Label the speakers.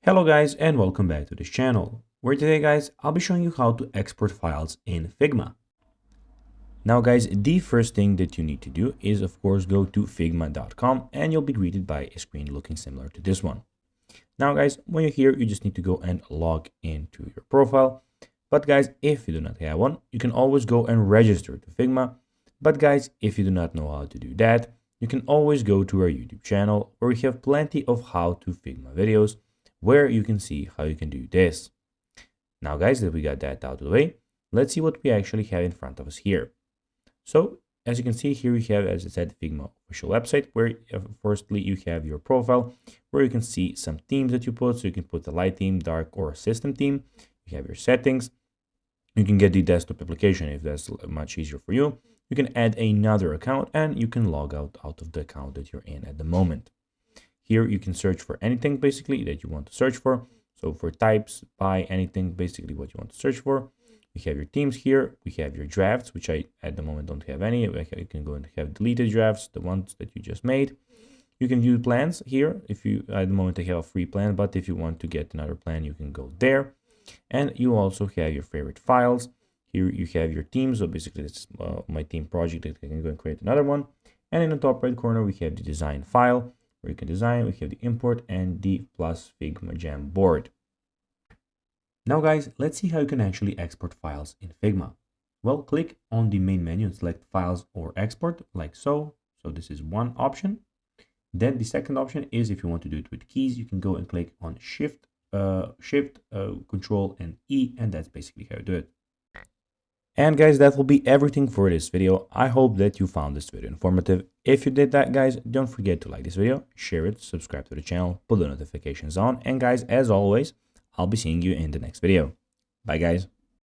Speaker 1: Hello guys and welcome back to this channel, where today guys I'll be showing you how to export files in Figma. Now guys, the first thing that you need to do is of course go to figma.com and you'll be greeted by a screen looking similar to this one. Now guys, when you're here you just need to go and log into your profile. But guys, if you do not have one, you can always go and register to Figma. But guys, if you do not know how to do that, you can always go to our YouTube channel where we have plenty of how to Figma videos where you can see how you can do this. Now guys, that we got that out of the way, let's see what we actually have in front of us here. So as you can see here, we have, as I said, Figma official website where firstly you have your profile where you can see some themes that you put. So you can put a light theme, dark, or a system theme. You have your settings. You can get the desktop application if that's much easier for you. You can add another account and you can log out of the account that you're in at the moment. Here you can search for anything basically that you want to search for. So for types, by anything, basically what you want to search for. We have your themes here. We have your drafts, which I at the moment don't have any. You can go and have deleted drafts, the ones that you just made. You can view plans here. If you at the moment I have a free plan, but if you want to get another plan, you can go there. And you also have your favorite files. Here you have your themes. So basically this is my theme project that I can go and create another one. And in the top right corner, we have the design file. Where you can design, we have the import and the plus Figma Jam board. Now guys, let's see how you can actually export files in Figma. Well, click on the main menu and select files or export like so. So this is one option. Then the second option is if you want to do it with keys, you can go and click on Shift, Control and E, and that's basically how you do it. And guys, that will be everything for this video. I hope that you found this video informative. If you did that, guys, don't forget to like this video, share it, subscribe to the channel, put the notifications on. And guys, as always, I'll be seeing you in the next video. Bye, guys.